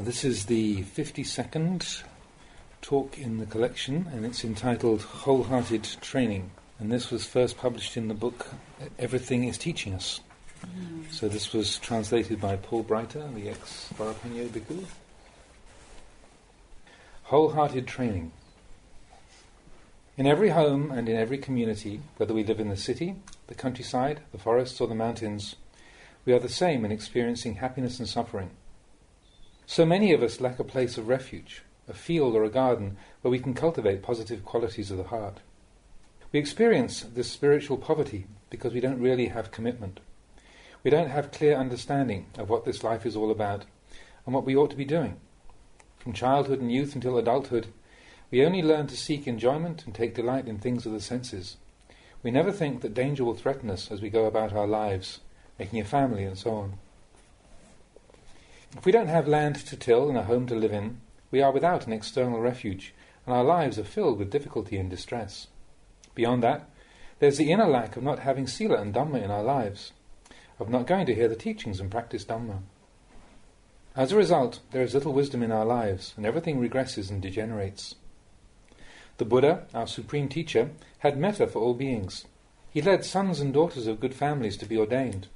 This is the 52nd talk in the collection, and it's entitled Wholehearted Training. And this was first published in the book Everything is Teaching Us. So this was translated by Paul Breiter, the ex-Varapanyo Bhikkhu. Wholehearted Training. In every home and in every community, whether we live in the city, the countryside, the forests or the mountains, we are the same in experiencing happiness and suffering. So many of us lack a place of refuge, a field or a garden where we can cultivate positive qualities of the heart. We experience this spiritual poverty because we don't really have commitment. We don't have clear understanding of what this life is all about and what we ought to be doing. From childhood and youth until adulthood, we only learn to seek enjoyment and take delight in things of the senses. We never think that danger will threaten us as we go about our lives, making a family and so on. If we don't have land to till and a home to live in, we are without an external refuge, and our lives are filled with difficulty and distress. Beyond that, there's the inner lack of not having Sila and Dhamma in our lives, of not going to hear the teachings and practice Dhamma. As a result, there is little wisdom in our lives, and everything regresses and degenerates. The Buddha, our supreme teacher, had metta for all beings. He led sons and daughters of good families to be ordained,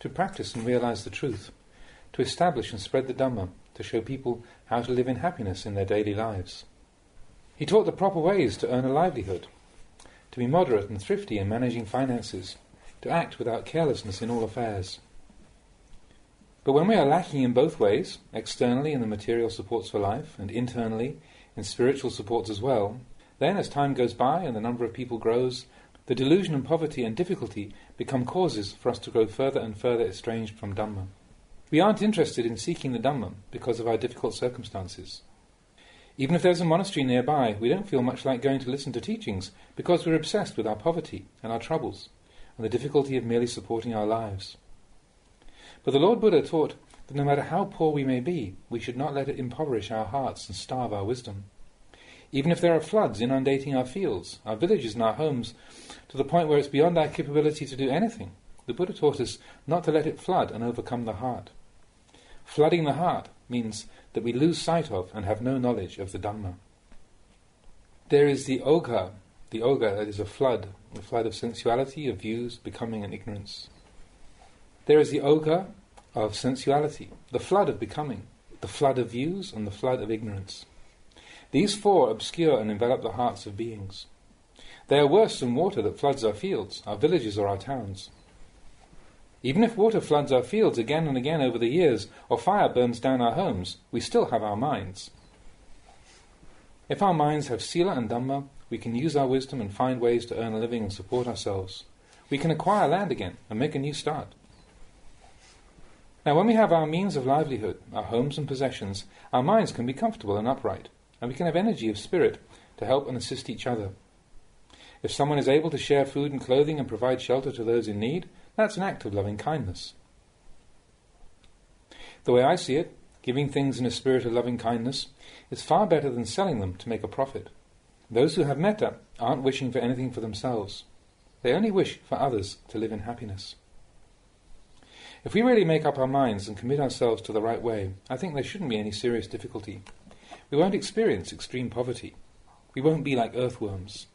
to practice and realize the truth, to establish and spread the Dhamma, to show people how to live in happiness in their daily lives. He taught the proper ways to earn a livelihood, to be moderate and thrifty in managing finances, to act without carelessness in all affairs. But when we are lacking in both ways, externally in the material supports for life, and internally in spiritual supports as well, then as time goes by and the number of people grows, the delusion and poverty and difficulty become causes for us to grow further and further estranged from Dhamma. We aren't interested in seeking the Dhamma because of our difficult circumstances. Even if there's a monastery nearby, we don't feel much like going to listen to teachings because we're obsessed with our poverty and our troubles and the difficulty of merely supporting our lives. But the Lord Buddha taught that no matter how poor we may be, we should not let it impoverish our hearts and starve our wisdom. Even if there are floods inundating our fields, our villages and our homes, to the point where it's beyond our capability to do anything, the Buddha taught us not to let it flood and overcome the heart. Flooding the heart means that we lose sight of and have no knowledge of the Dhamma. There is the ogha that is a flood of sensuality, of views, becoming and ignorance. There is the ogha of sensuality, the flood of becoming, the flood of views and the flood of ignorance. These four obscure and envelop the hearts of beings. They are worse than water that floods our fields, our villages or our towns. Even if water floods our fields again and again over the years, or fire burns down our homes, we still have our minds. If our minds have Sila and Dhamma, we can use our wisdom and find ways to earn a living and support ourselves. We can acquire land again and make a new start. Now when we have our means of livelihood, our homes and possessions, our minds can be comfortable and upright, and we can have energy of spirit to help and assist each other. If someone is able to share food and clothing and provide shelter to those in need, that's an act of loving kindness. The way I see it, giving things in a spirit of loving kindness is far better than selling them to make a profit. Those who have metta aren't wishing for anything for themselves. They only wish for others to live in happiness. If we really make up our minds and commit ourselves to the right way, I think there shouldn't be any serious difficulty. We won't experience extreme poverty. We won't be like earthworms.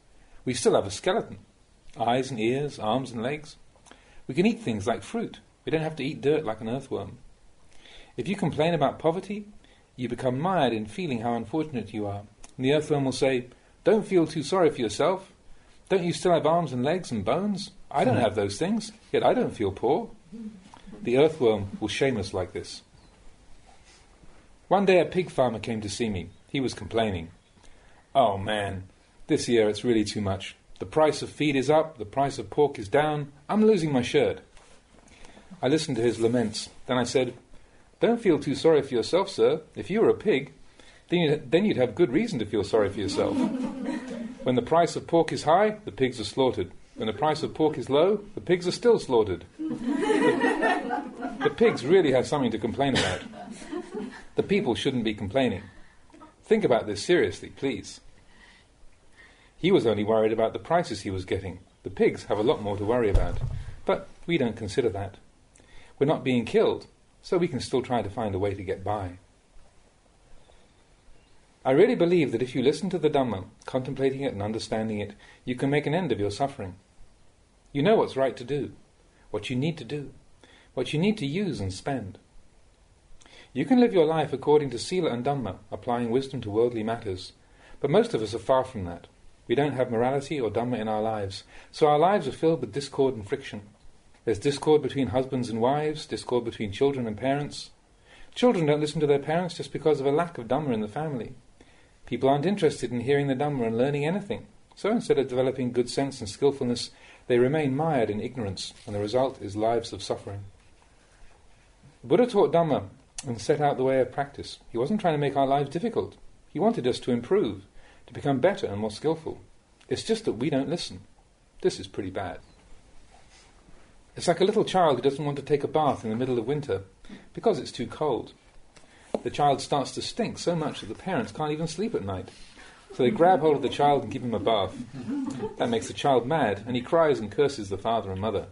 We still have a skeleton, eyes and ears, arms and legs. We can eat things like fruit. We don't have to eat dirt like an earthworm. If you complain about poverty, you become mired in feeling how unfortunate you are. And the earthworm will say, "Don't feel too sorry for yourself. Don't you still have arms and legs and bones? I don't have those things, yet I don't feel poor." The earthworm will shame us like this. One day a pig farmer came to see me. He was complaining. "Oh man, this year it's really too much. The price of feed is up, the price of pork is down, I'm losing my shirt." I listened to his laments. Then I said, "Don't feel too sorry for yourself, sir. If you were a pig, then you'd have good reason to feel sorry for yourself. When the price of pork is high, the pigs are slaughtered. When the price of pork is low, the pigs are still slaughtered. The pigs really have something to complain about. The people shouldn't be complaining. Think about this seriously, please." He was only worried about the prices he was getting. The pigs have a lot more to worry about. But we don't consider that. We're not being killed, so we can still try to find a way to get by. I really believe that if you listen to the Dhamma, contemplating it and understanding it, you can make an end of your suffering. You know what's right to do, what you need to do, what you need to use and spend. You can live your life according to Sila and Dhamma, applying wisdom to worldly matters, but most of us are far from that. We don't have morality or Dhamma in our lives, so our lives are filled with discord and friction. There's discord between husbands and wives, discord between children and parents. Children don't listen to their parents just because of a lack of Dhamma in the family. People aren't interested in hearing the Dhamma and learning anything, so instead of developing good sense and skillfulness, they remain mired in ignorance, and the result is lives of suffering. The Buddha taught Dhamma and set out the way of practice. He wasn't trying to make our lives difficult. He wanted us to improve, to become better and more skillful. It's just that we don't listen. This is pretty bad. It's like a little child who doesn't want to take a bath in the middle of winter because it's too cold. The child starts to stink so much that the parents can't even sleep at night. So they grab hold of the child and give him a bath. That makes the child mad, and he cries and curses the father and mother.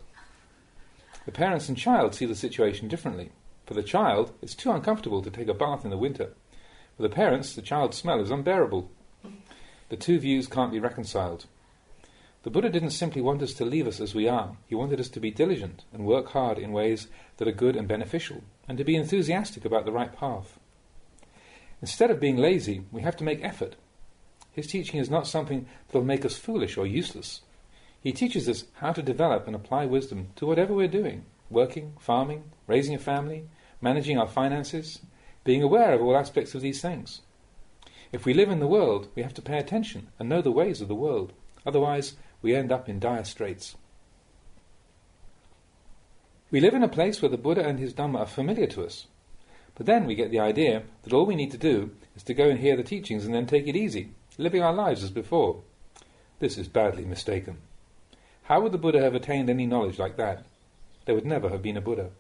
The parents and child see the situation differently. For the child, it's too uncomfortable to take a bath in the winter. For the parents, the child's smell is unbearable. The two views can't be reconciled. The Buddha didn't simply want us to leave us as we are. He wanted us to be diligent and work hard in ways that are good and beneficial, and to be enthusiastic about the right path. Instead of being lazy, we have to make effort. His teaching is not something that will make us foolish or useless. He teaches us how to develop and apply wisdom to whatever we're doing, working, farming, raising a family, managing our finances, being aware of all aspects of these things. If we live in the world, we have to pay attention and know the ways of the world. Otherwise, we end up in dire straits. We live in a place where the Buddha and his Dhamma are familiar to us. But then we get the idea that all we need to do is to go and hear the teachings and then take it easy, living our lives as before. This is badly mistaken. How would the Buddha have attained any knowledge like that? There would never have been a Buddha.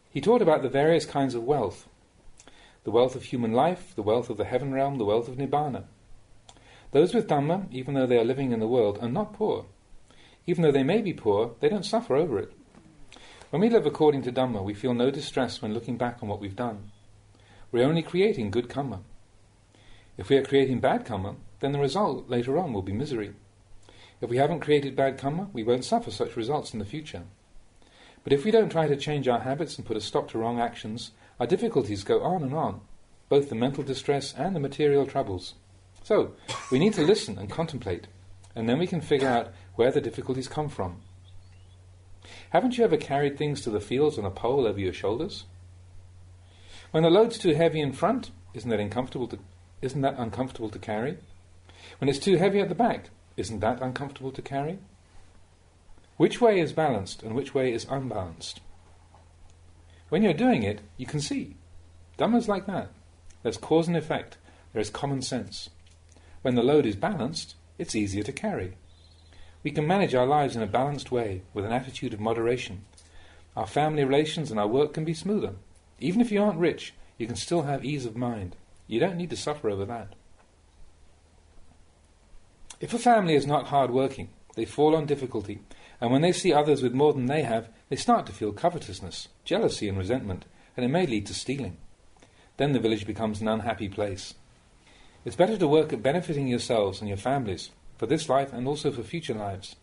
He taught about the various kinds of wealth. The wealth of human life, the wealth of the heaven realm, the wealth of Nibbana. Those with Dhamma, even though they are living in the world, are not poor. Even though they may be poor, they don't suffer over it. When we live according to Dhamma, we feel no distress when looking back on what we've done. We're only creating good karma. If we are creating bad karma, then the result later on will be misery. If we haven't created bad karma, we won't suffer such results in the future. But if we don't try to change our habits and put a stop to wrong actions, our difficulties go on and on, both the mental distress and the material troubles. So, we need to listen and contemplate, and then we can figure out where the difficulties come from. Haven't you ever carried things to the fields on a pole over your shoulders? When the load's too heavy in front, isn't that uncomfortable to carry? When it's too heavy at the back, isn't that uncomfortable to carry? Which way is balanced and which way is unbalanced? When you're doing it, you can see. Dhamma's like that. There's cause and effect. There is common sense. When the load is balanced, it's easier to carry. We can manage our lives in a balanced way, with an attitude of moderation. Our family relations and our work can be smoother. Even if you aren't rich, you can still have ease of mind. You don't need to suffer over that. If a family is not hard-working, they fall on difficulty, and when they see others with more than they have, they start to feel covetousness, jealousy and resentment, and it may lead to stealing. Then the village becomes an unhappy place. It's better to work at benefiting yourselves and your families, for this life and also for future lives.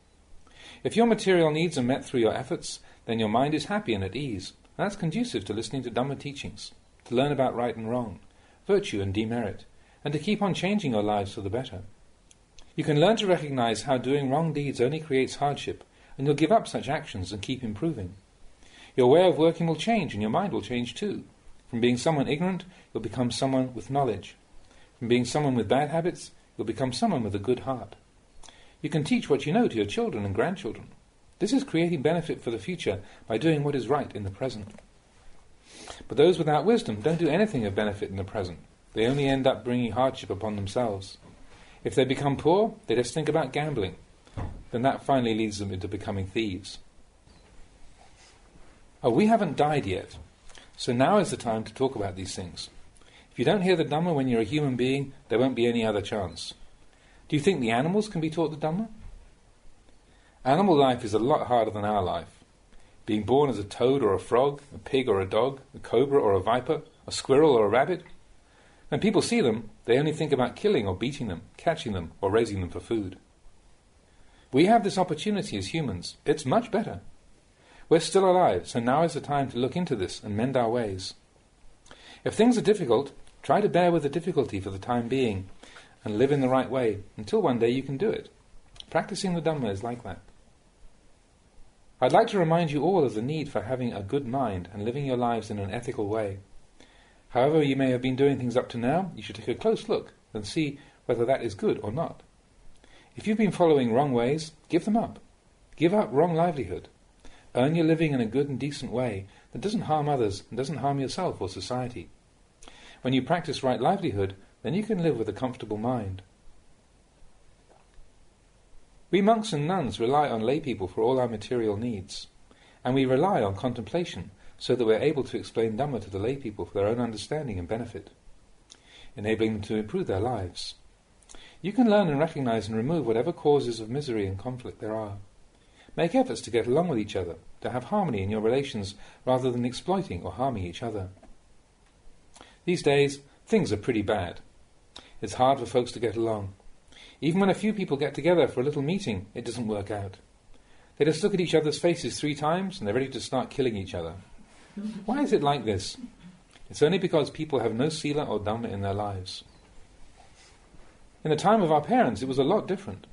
If your material needs are met through your efforts, then your mind is happy and at ease, and that's conducive to listening to Dhamma teachings, to learn about right and wrong, virtue and demerit, and to keep on changing your lives for the better. You can learn to recognize how doing wrong deeds only creates hardship, and you'll give up such actions and keep improving. Your way of working will change, and your mind will change too. From being someone ignorant, you'll become someone with knowledge. From being someone with bad habits, you'll become someone with a good heart. You can teach what you know to your children and grandchildren. This is creating benefit for the future by doing what is right in the present. But those without wisdom don't do anything of benefit in the present. They only end up bringing hardship upon themselves. If they become poor, they just think about gambling. Then that finally leads them into becoming thieves. We haven't died yet, so now is the time to talk about these things. If you don't hear the Dhamma when you're a human being, there won't be any other chance. Do you think the animals can be taught the Dhamma? Animal life is a lot harder than our life. Being born as a toad or a frog, a pig or a dog, a cobra or a viper, a squirrel or a rabbit. When people see them, they only think about killing or beating them, catching them or raising them for food. We have this opportunity as humans. It's much better. We're still alive, so now is the time to look into this and mend our ways. If things are difficult, try to bear with the difficulty for the time being and live in the right way until one day you can do it. Practicing the Dhamma is like that. I'd like to remind you all of the need for having a good mind and living your lives in an ethical way. However you may have been doing things up to now, you should take a close look and see whether that is good or not. If you've been following wrong ways, give them up. Give up wrong livelihood. Earn your living in a good and decent way that doesn't harm others and doesn't harm yourself or society. When you practice right livelihood, then you can live with a comfortable mind. We monks and nuns rely on lay people for all our material needs, and we rely on contemplation so that we're able to explain Dhamma to the lay people for their own understanding and benefit, enabling them to improve their lives. You can learn and recognize and remove whatever causes of misery and conflict there are. Make efforts to get along with each other, to have harmony in your relations rather than exploiting or harming each other. These days, things are pretty bad. It's hard for folks to get along. Even when a few people get together for a little meeting, it doesn't work out. They just look at each other's faces 3 times and they're ready to start killing each other. Why is it like this? It's only because people have no sila or Dhamma in their lives. In the time of our parents, it was a lot different.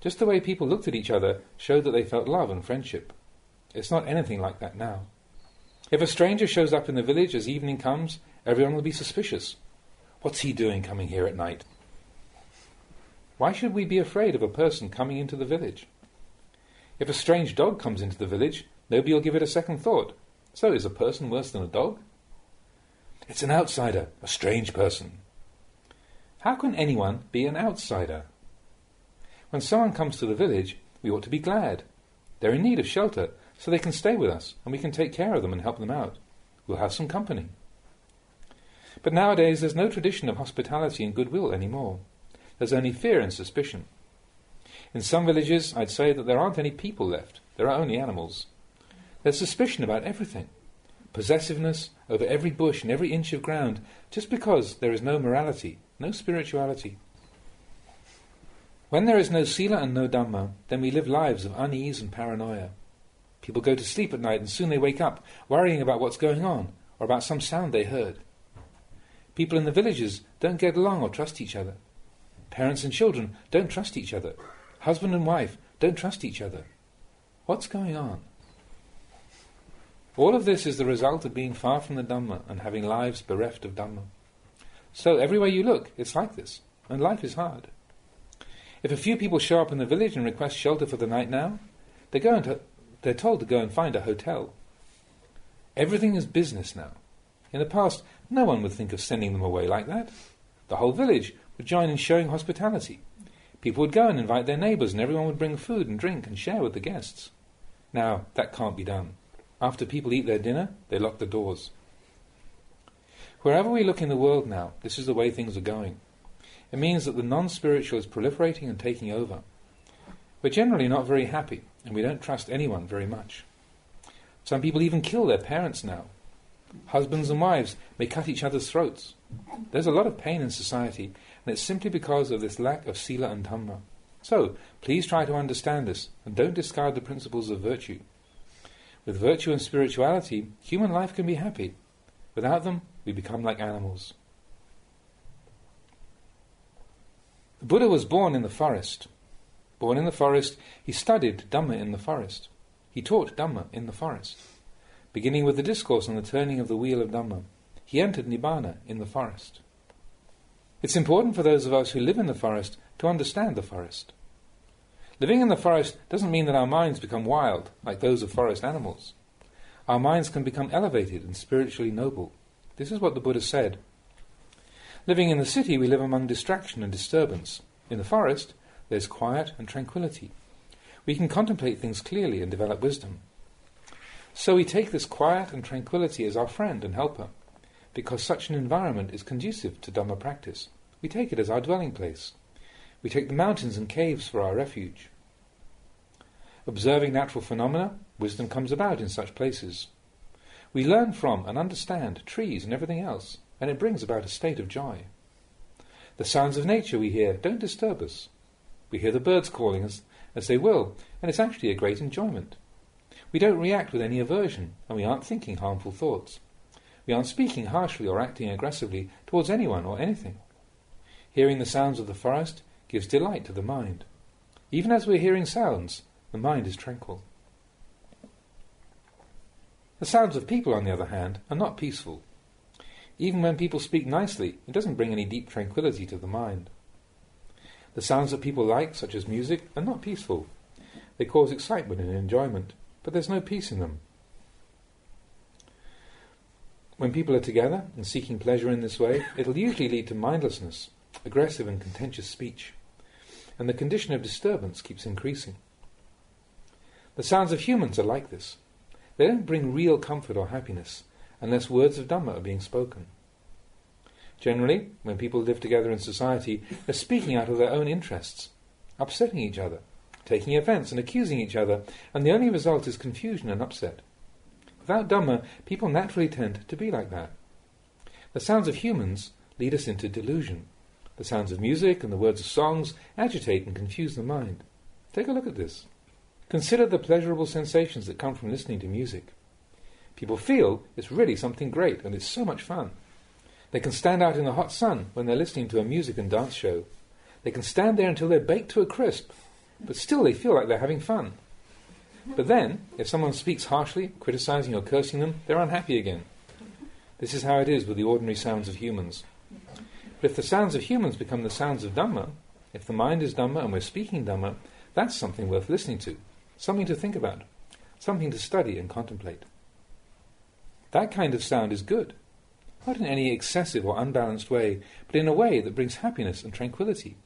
Just the way people looked at each other showed that they felt love and friendship. It's not anything like that now. If a stranger shows up in the village as evening comes, everyone will be suspicious. What's he doing coming here at night? Why should we be afraid of a person coming into the village? If a strange dog comes into the village, nobody will give it a second thought. So is a person worse than a dog? It's an outsider, a strange person. How can anyone be an outsider? When someone comes to the village, we ought to be glad. They're in need of shelter, so they can stay with us, and we can take care of them and help them out. We'll have some company. But nowadays there's no tradition of hospitality and goodwill anymore. There's only fear and suspicion. In some villages, I'd say that there aren't any people left. There are only animals. There's suspicion about everything. Possessiveness over every bush and every inch of ground, just because there is no morality, no spirituality. When there is no sila and no Dhamma, then we live lives of unease and paranoia. People go to sleep at night and soon they wake up, worrying about what's going on, or about some sound they heard. People in the villages don't get along or trust each other. Parents and children don't trust each other. Husband and wife don't trust each other. What's going on? All of this is the result of being far from the Dhamma and having lives bereft of Dhamma. So everywhere you look, it's like this, and life is hard. If a few people show up in the village and request shelter for the night now, they're told to go and find a hotel. Everything is business now. In the past, no one would think of sending them away like that. The whole village would join in showing hospitality. People would go and invite their neighbours, and everyone would bring food and drink and share with the guests. Now, that can't be done. After people eat their dinner, they lock the doors. Wherever we look in the world now, this is the way things are going. It means that the non-spiritual is proliferating and taking over. We're generally not very happy, and we don't trust anyone very much. Some people even kill their parents now. Husbands and wives may cut each other's throats. There's a lot of pain in society, and it's simply because of this lack of sila and Dhamma. So, please try to understand this, and don't discard the principles of virtue. With virtue and spirituality, human life can be happy. Without them, we become like animals. The Buddha was born in the forest. Born in the forest, he studied Dhamma in the forest. He taught Dhamma in the forest. Beginning with the discourse on the turning of the wheel of Dhamma, he entered Nibbana in the forest. It's important for those of us who live in the forest to understand the forest. Living in the forest doesn't mean that our minds become wild, like those of forest animals. Our minds can become elevated and spiritually noble. This is what the Buddha said. Living in the city, we live among distraction and disturbance. In the forest, there's quiet and tranquility. We can contemplate things clearly and develop wisdom. So we take this quiet and tranquility as our friend and helper, because such an environment is conducive to Dhamma practice. We take it as our dwelling place. We take the mountains and caves for our refuge. Observing natural phenomena, wisdom comes about in such places. We learn from and understand trees and everything else. and it brings about a state of joy. The sounds of nature we hear don't disturb us. We hear the birds calling us as they will, and it's actually a great enjoyment. We don't react with any aversion, and we aren't thinking harmful thoughts. We aren't speaking harshly or acting aggressively towards anyone or anything. Hearing the sounds of the forest gives delight to the mind. Even as we're hearing sounds, the mind is tranquil. The sounds of people, on the other hand, are not peaceful. Even when people speak nicely, it doesn't bring any deep tranquility to the mind. The sounds that people like, such as music, are not peaceful. They cause excitement and enjoyment, but there's no peace in them. When people are together and seeking pleasure in this way, it'll usually lead to mindlessness, aggressive and contentious speech, and the condition of disturbance keeps increasing. The sounds of humans are like this. They don't bring real comfort or happiness unless words of Dhamma are being spoken. Generally, when people live together in society, they're speaking out of their own interests, upsetting each other, taking offence and accusing each other, and the only result is confusion and upset. Without Dhamma, people naturally tend to be like that. The sounds of humans lead us into delusion. The sounds of music and the words of songs agitate and confuse the mind. Take a look at this. Consider the pleasurable sensations that come from listening to music. People feel it's really something great and it's so much fun. They can stand out in the hot sun when they're listening to a music and dance show. They can stand there until they're baked to a crisp, but still they feel like they're having fun. But then, if someone speaks harshly, criticizing or cursing them, they're unhappy again. This is how it is with the ordinary sounds of humans. But if the sounds of humans become the sounds of Dhamma, if the mind is Dhamma and we're speaking Dhamma, that's something worth listening to, something to think about, something to study and contemplate. That kind of sound is good, not in any excessive or unbalanced way, but in a way that brings happiness and tranquility.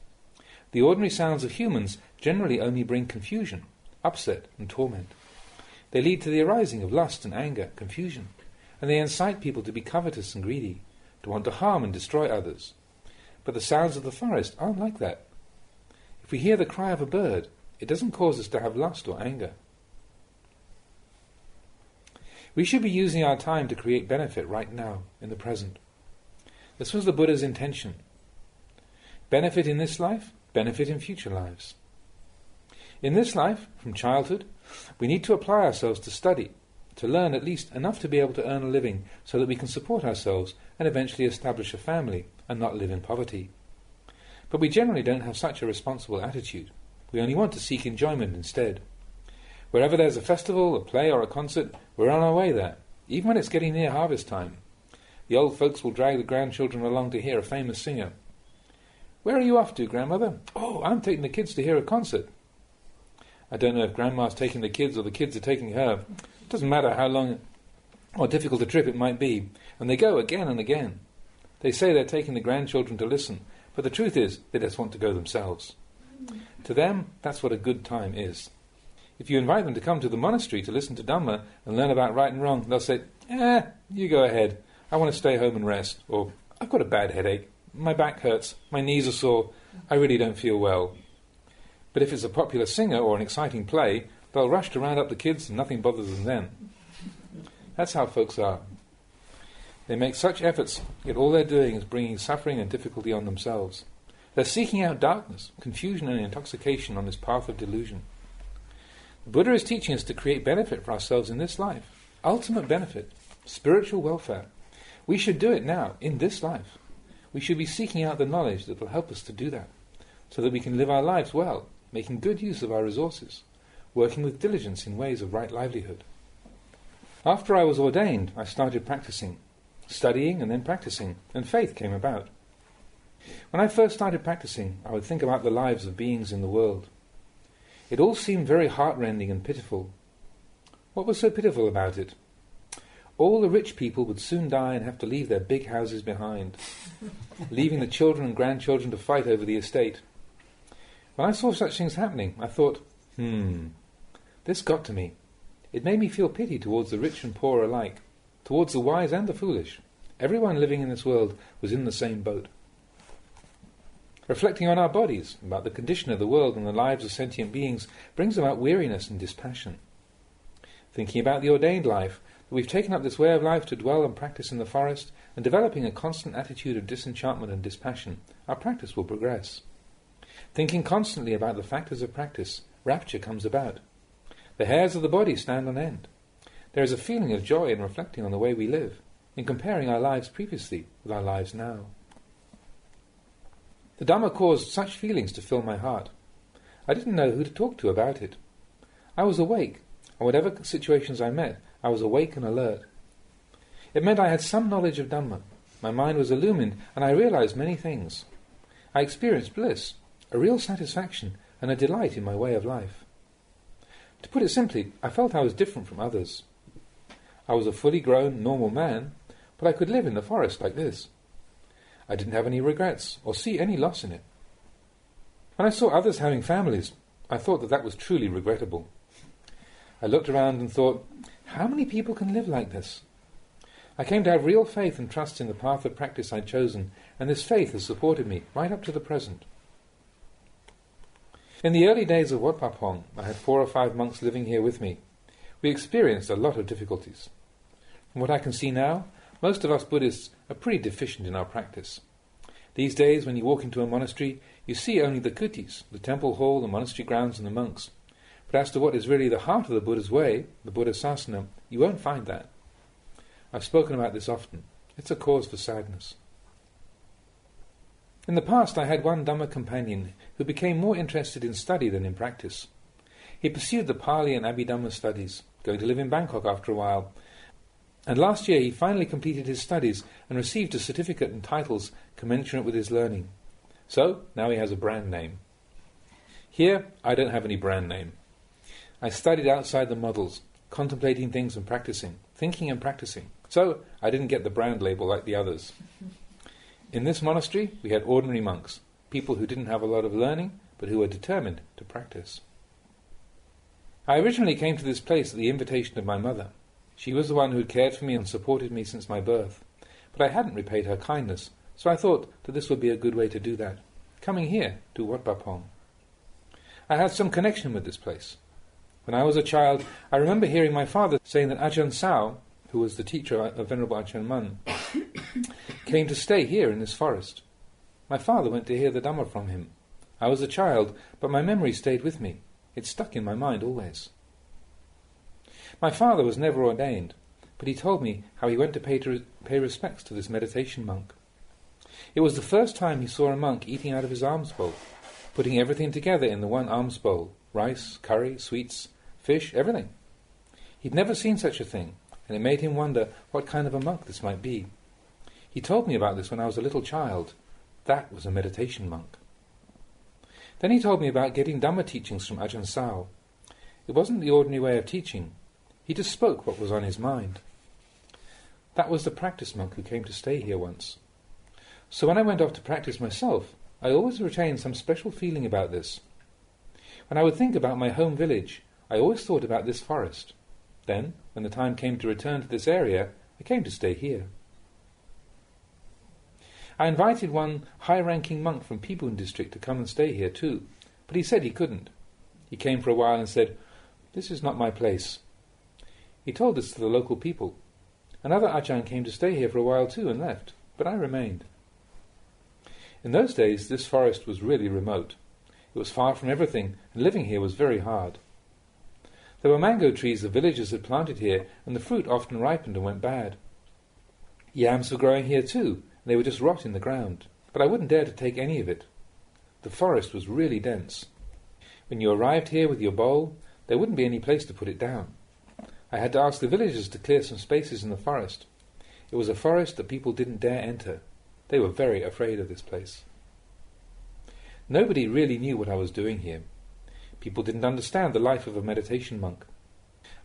The ordinary sounds of humans generally only bring confusion, upset and torment. They lead to the arising of lust and anger, confusion, and they incite people to be covetous and greedy, to want to harm and destroy others. But the sounds of the forest aren't like that. If we hear the cry of a bird, it doesn't cause us to have lust or anger. We should be using our time to create benefit right now, in the present. This was the Buddha's intention. Benefit in this life, benefit in future lives. In this life, from childhood, we need to apply ourselves to study, to learn at least enough to be able to earn a living so that we can support ourselves and eventually establish a family and not live in poverty. But we generally don't have such a responsible attitude. We only want to seek enjoyment instead. Wherever there's a festival, a play or a concert, we're on our way there, even when it's getting near harvest time. The old folks will drag the grandchildren along to hear a famous singer. "Where are you off to, grandmother?" "Oh, I'm taking the kids to hear a concert." I don't know if grandma's taking the kids or the kids are taking her. It doesn't matter how long or difficult a trip it might be, and they go again and again. They say they're taking the grandchildren to listen, but the truth is they just want to go themselves. To them, that's what a good time is. If you invite them to come to the monastery to listen to Dhamma and learn about right and wrong, they'll say, you go ahead. I want to stay home and rest. Or, I've got a bad headache. My back hurts. My knees are sore. I really don't feel well. But if it's a popular singer or an exciting play, they'll rush to round up the kids and nothing bothers them then. That's how folks are. They make such efforts, yet all they're doing is bringing suffering and difficulty on themselves. They're seeking out darkness, confusion and intoxication on this path of delusion. The Buddha is teaching us to create benefit for ourselves in this life. Ultimate benefit, spiritual welfare. We should do it now, in this life. We should be seeking out the knowledge that will help us to do that, so that we can live our lives well, making good use of our resources, working with diligence in ways of right livelihood. After I was ordained, I started practicing, studying and then practicing, and faith came about. When I first started practicing, I would think about the lives of beings in the world. It all seemed very heartrending and pitiful. What was so pitiful about it? All the rich people would soon die and have to leave their big houses behind, leaving the children and grandchildren to fight over the estate. When I saw such things happening, I thought, this got to me. It made me feel pity towards the rich and poor alike, towards the wise and the foolish. Everyone living in this world was in the same boat. Reflecting on our bodies, about the condition of the world and the lives of sentient beings, brings about weariness and dispassion. Thinking about the ordained life, we've taken up this way of life to dwell and practice in the forest, and developing a constant attitude of disenchantment and dispassion, our practice will progress. Thinking constantly about the factors of practice, rapture comes about. The hairs of the body stand on end. There is a feeling of joy in reflecting on the way we live, in comparing our lives previously with our lives now. The Dhamma caused such feelings to fill my heart. I didn't know who to talk to about it. I was awake, and whatever situations I met, I was awake and alert. It meant I had some knowledge of Dhamma. My mind was illumined, and I realized many things. I experienced bliss, a real satisfaction, and a delight in my way of life. To put it simply, I felt I was different from others. I was a fully grown, normal man, but I could live in the forest like this. I didn't have any regrets, or see any loss in it. When I saw others having families, I thought that was truly regrettable. I looked around and thought, how many people can live like this? I came to have real faith and trust in the path of practice I'd chosen, and this faith has supported me right up to the present. In the early days of Wat Pah Pong, I had 4 or 5 monks living here with me. We experienced a lot of difficulties. From what I can see now, most of us Buddhists are pretty deficient in our practice. These days, when you walk into a monastery, you see only the kutis, the temple hall, the monastery grounds and the monks. But as to what is really the heart of the Buddha's way, the Buddha Sasana, you won't find that. I've spoken about this often. It's a cause for sadness. In the past I had one Dhamma companion who became more interested in study than in practice. He pursued the Pali and Abhidhamma studies, going to live in Bangkok after a while, and last year he finally completed his studies and received a certificate and titles commensurate with his learning. So, now he has a brand name. Here, I don't have any brand name. I studied outside the models, contemplating things and practicing, thinking and practicing. So, I didn't get the brand label like the others. In this monastery, we had ordinary monks, people who didn't have a lot of learning, but who were determined to practice. I originally came to this place at the invitation of my mother. She was the one who had cared for me and supported me since my birth. But I hadn't repaid her kindness, so I thought that this would be a good way to do that, coming here to Wat Pah Pong. I had some connection with this place. When I was a child, I remember hearing my father saying that Ajahn Chah, who was the teacher of Venerable Ajahn Mun, came to stay here in this forest. My father went to hear the Dhamma from him. I was a child, but my memory stayed with me. It stuck in my mind always. My father was never ordained, but he told me how he went to pay respects to this meditation monk. It was the first time he saw a monk eating out of his alms bowl, putting everything together in the one alms bowl, rice, curry, sweets, fish, everything. He'd never seen such a thing, and it made him wonder what kind of a monk this might be. He told me about this when I was a little child. That was a meditation monk. Then he told me about getting Dhamma teachings from Ajahn Chah. It wasn't the ordinary way of teaching. He just spoke what was on his mind. That was the practice monk who came to stay here once. So when I went off to practice myself, I always retained some special feeling about this. When I would think about my home village, I always thought about this forest. Then, when the time came to return to this area, I came to stay here. I invited one high-ranking monk from Pibun district to come and stay here too, but he said he couldn't. He came for a while and said, "This is not my place." He told this to the local people. Another Ajahn came to stay here for a while too and left, but I remained. In those days, this forest was really remote. It was far from everything, and living here was very hard. There were mango trees the villagers had planted here, and the fruit often ripened and went bad. Yams were growing here too, and they would just rot in the ground, but I wouldn't dare to take any of it. The forest was really dense. When you arrived here with your bowl, there wouldn't be any place to put it down. I had to ask the villagers to clear some spaces in the forest. It was a forest that people didn't dare enter. They were very afraid of this place. Nobody really knew what I was doing here. People didn't understand the life of a meditation monk.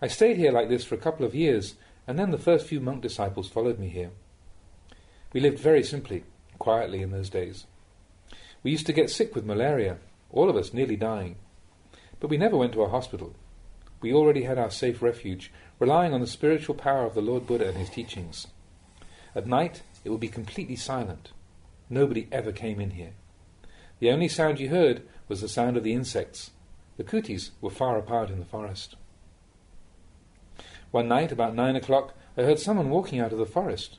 I stayed here like this for a couple of years, and then the first few monk disciples followed me here. We lived very simply, quietly in those days. We used to get sick with malaria, all of us nearly dying. But we never went to a hospital. We already had our safe refuge, relying on the spiritual power of the Lord Buddha and his teachings. At night, it would be completely silent. Nobody ever came in here. The only sound you heard was the sound of the insects. The kutis were far apart in the forest. One night, about 9 o'clock, I heard someone walking out of the forest.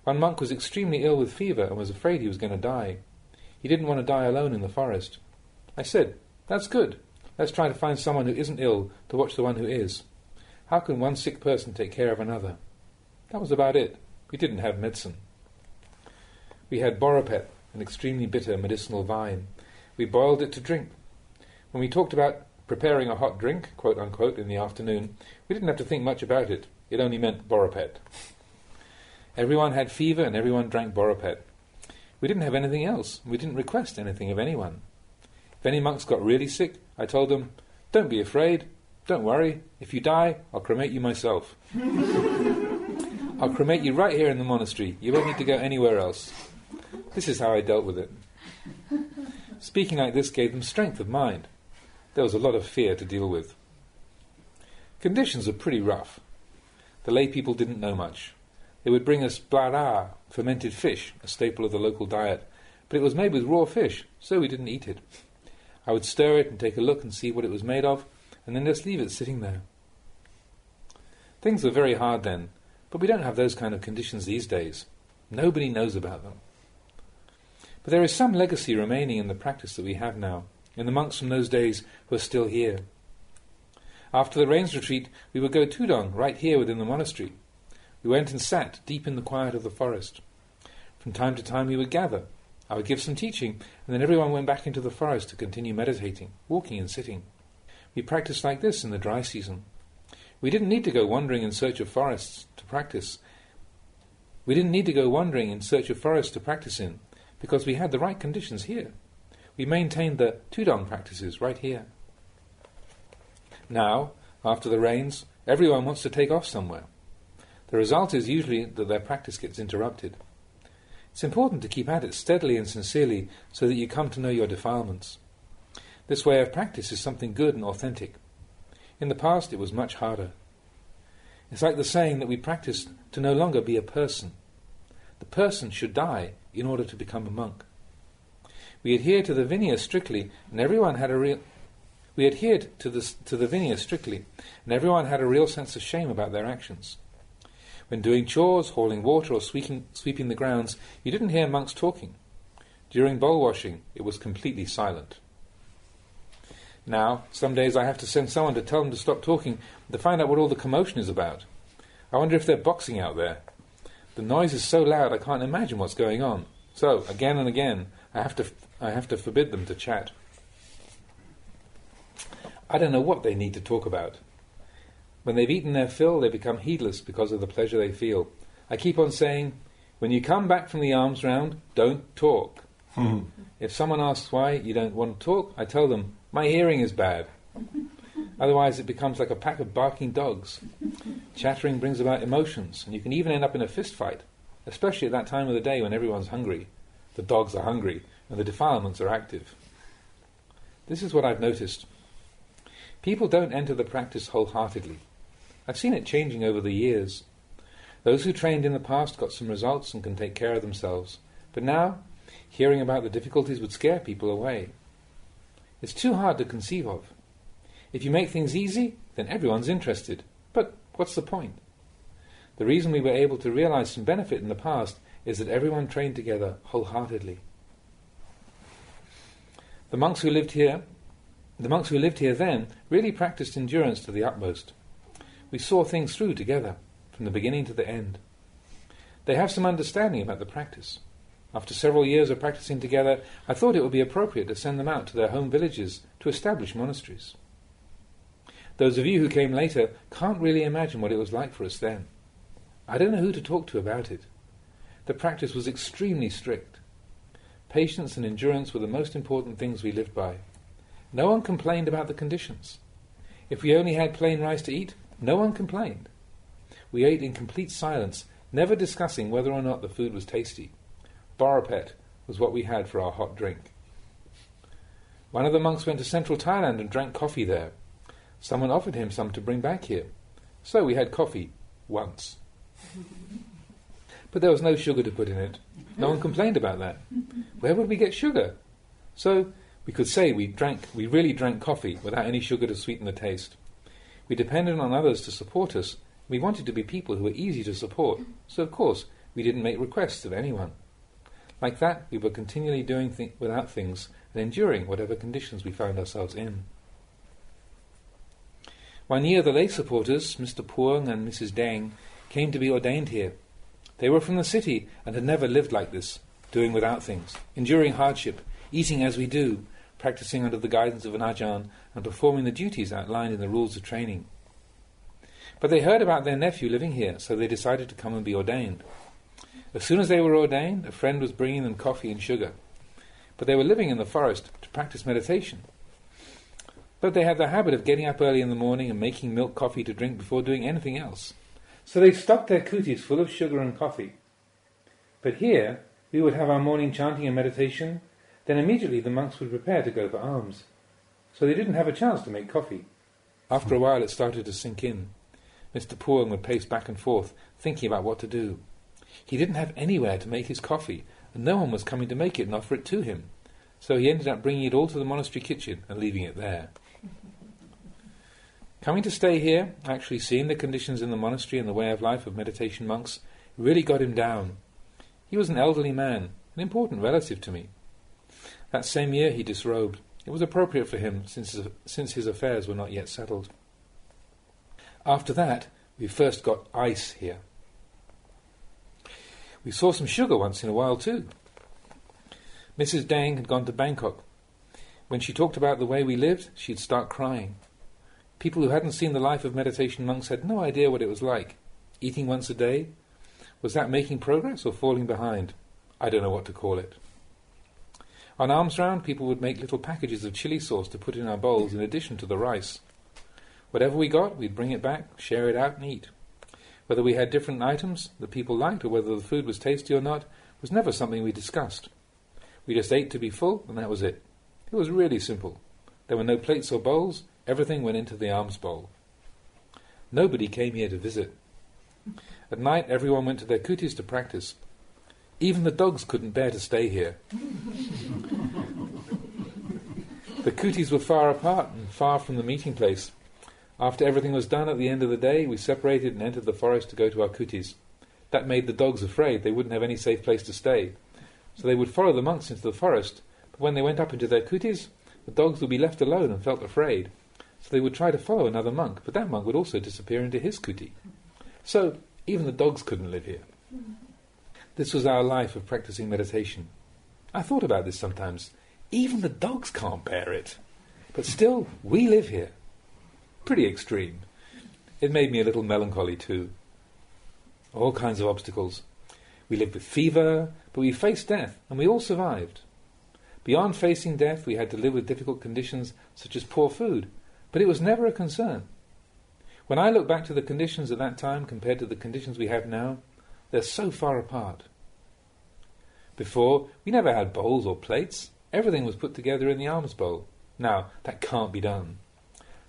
One monk was extremely ill with fever and was afraid he was going to die. He didn't want to die alone in the forest. I said, "That's good. Let's try to find someone who isn't ill to watch the one who is. How can one sick person take care of another?" That was about it. We didn't have medicine. We had boropet, an extremely bitter medicinal vine. We boiled it to drink. When we talked about preparing a hot drink, quote unquote, in the afternoon, we didn't have to think much about it. It only meant boropet. Everyone had fever and everyone drank boropet. We didn't have anything else. We didn't request anything of anyone. If any monks got really sick, I told them, "Don't be afraid. Don't worry. If you die, I'll cremate you myself. I'll cremate you right here in the monastery. You won't need to go anywhere else." This is how I dealt with it. Speaking like this gave them strength of mind. There was a lot of fear to deal with. Conditions were pretty rough. The lay people didn't know much. They would bring us blara, fermented fish, a staple of the local diet, but it was made with raw fish, so we didn't eat it. I would stir it and take a look and see what it was made of, and then just leave it sitting there. Things were very hard then, but we don't have those kind of conditions these days. Nobody knows about them. But there is some legacy remaining in the practice that we have now, in the monks from those days who are still here. After the rains retreat, we would go tudong right here within the monastery. We went and sat deep in the quiet of the forest. From time to time we would gather. I would give some teaching, and then everyone went back into the forest to continue meditating, walking and sitting. We practiced like this in the dry season. We didn't need to go wandering in search of forests to practice. In, because we had the right conditions here. We maintained the tudong practices right here. Now, after the rains, everyone wants to take off somewhere. The result is usually that their practice gets interrupted. It's important to keep at it steadily and sincerely so that you come to know your defilements. This way of practice is something good and authentic. In the past it was much harder. It's like the saying that we practiced to no longer be a person. The person should die in order to become a monk. We adhered to the Vinaya strictly, and everyone had a real sense of shame about their actions. When doing chores, hauling water, or sweeping the grounds, you didn't hear monks talking. During bowl washing, it was completely silent. Now, some days I have to send someone to tell them to stop talking to find out what all the commotion is about. I wonder if they're boxing out there. The noise is so loud I can't imagine what's going on. So, again and again, I have to forbid them to chat. I don't know what they need to talk about. When they've eaten their fill, they become heedless because of the pleasure they feel. I keep on saying, when you come back from the alms round, don't talk. If someone asks why you don't want to talk, I tell them, my hearing is bad. Otherwise it becomes like a pack of barking dogs. Chattering brings about emotions, and you can even end up in a fist fight, especially at that time of the day when everyone's hungry. The dogs are hungry, and the defilements are active. This is what I've noticed. People don't enter the practice wholeheartedly. I've seen it changing over the years. Those who trained in the past got some results and can take care of themselves. But now, hearing about the difficulties would scare people away. It's too hard to conceive of. If you make things easy, then everyone's interested. But what's the point? The reason we were able to realize some benefit in the past is that everyone trained together wholeheartedly. The monks who lived here then really practiced endurance to the utmost. We saw things through together, from the beginning to the end. They have some understanding about the practice. After several years of practicing together, I thought it would be appropriate to send them out to their home villages to establish monasteries. Those of you who came later can't really imagine what it was like for us then. I don't know who to talk to about it. The practice was extremely strict. Patience and endurance were the most important things we lived by. No one complained about the conditions. If we only had plain rice to eat, no one complained. We ate in complete silence, never discussing whether or not the food was tasty. Boropet was what we had for our hot drink. One of the monks went to central Thailand and drank coffee there. Someone offered him some to bring back here. So we had coffee once. But there was no sugar to put in it. No one complained about that. Where would we get sugar? So we could say we really drank coffee without any sugar to sweeten the taste. We depended on others to support us, We wanted to be people who were easy to support, so of course we didn't make requests of anyone. Like that, we were continually doing without things and enduring whatever conditions we found ourselves in. 1 year the lay supporters, Mr. Puang and Mrs. Deng, came to be ordained here. They were from the city and had never lived like this, doing without things, enduring hardship, eating as we do, practicing under the guidance of an Ajahn and performing the duties outlined in the rules of training. But they heard about their nephew living here, so they decided to come and be ordained. As soon as they were ordained, a friend was bringing them coffee and sugar. But they were living in the forest to practice meditation. But they had the habit of getting up early in the morning and making milk coffee to drink before doing anything else. So they stocked their kutis full of sugar and coffee. But here, we would have our morning chanting and meditation, then immediately the monks would prepare to go for alms. So they didn't have a chance to make coffee. After a while it started to sink in. Mr. Puang would pace back and forth, thinking about what to do. He didn't have anywhere to make his coffee, and no one was coming to make it and offer it to him. So he ended up bringing it all to the monastery kitchen and leaving it there. Coming to stay here, actually seeing the conditions in the monastery and the way of life of meditation monks, really got him down. He was an elderly man, an important relative to me. That same year he disrobed. It was appropriate for him, since his affairs were not yet settled. After that, we first got ice here. We saw some sugar once in a while too. Mrs. Deng had gone to Bangkok. When she talked about the way we lived, she'd start crying. People who hadn't seen the life of meditation monks had no idea what it was like. Eating once a day? Was that making progress or falling behind? I don't know what to call it. On alms round, people would make little packages of chili sauce to put in our bowls in addition to the rice. Whatever we got, we'd bring it back, share it out and eat. Whether we had different items that people liked or whether the food was tasty or not was never something we discussed. We just ate to be full and that was it. It was really simple. There were no plates or bowls, everything went into the alms bowl. Nobody came here to visit. At night everyone went to their kutis to practice. Even the dogs couldn't bear to stay here. The kutis were far apart and far from the meeting place. After everything was done at the end of the day, we separated and entered the forest to go to our kutis. That made the dogs afraid. They wouldn't have any safe place to stay. So they would follow the monks into the forest, but when they went up into their kutis, the dogs would be left alone and felt afraid. So they would try to follow another monk, but that monk would also disappear into his kuti. So even the dogs couldn't live here. This was our life of practicing meditation. I thought about this sometimes. Even the dogs can't bear it. But still, we live here. Pretty extreme. It made me a little melancholy too. All kinds of obstacles. We lived with fever, but we faced death, and we all survived. Beyond facing death, we had to live with difficult conditions such as poor food, but it was never a concern. When I look back to the conditions at that time compared to the conditions we have now, they're so far apart. Before, we never had bowls or plates. Everything was put together in the alms bowl. Now, that can't be done.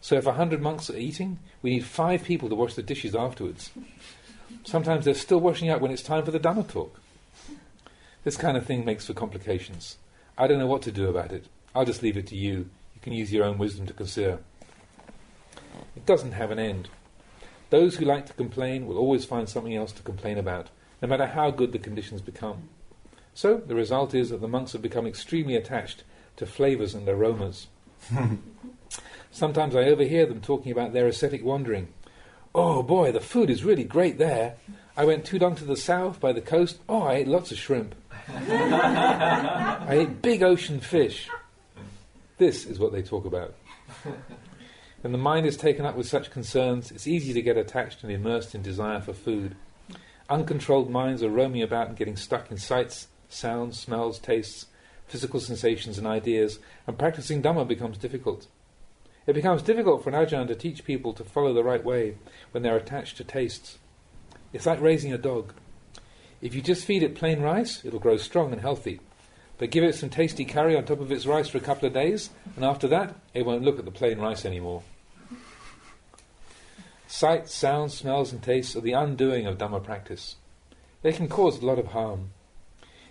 So if 100 monks are eating, we need 5 people to wash the dishes afterwards. Sometimes they're still washing up when it's time for the Dhamma talk. This kind of thing makes for complications. I don't know what to do about it. I'll just leave it to you. You can use your own wisdom to consider. It doesn't have an end. Those who like to complain will always find something else to complain about, no matter how good the conditions become. So the result is that the monks have become extremely attached to flavours and aromas. Sometimes I overhear them talking about their ascetic wandering. Oh boy, the food is really great there. I went too long to the south by the coast. Oh, I ate lots of shrimp. I ate big ocean fish. This is what they talk about. When the mind is taken up with such concerns, it's easy to get attached and immersed in desire for food. Uncontrolled minds are roaming about and getting stuck in sights, sounds, smells, tastes, physical sensations and ideas, and practicing Dhamma becomes difficult. It becomes difficult for an Ajahn to teach people to follow the right way when they're attached to tastes. It's like raising a dog. If you just feed it plain rice, it'll grow strong and healthy. But give it some tasty curry on top of its rice for a couple of days, and after that, it won't look at the plain rice anymore. Sights, sounds, smells and tastes are the undoing of Dhamma practice. They can cause a lot of harm.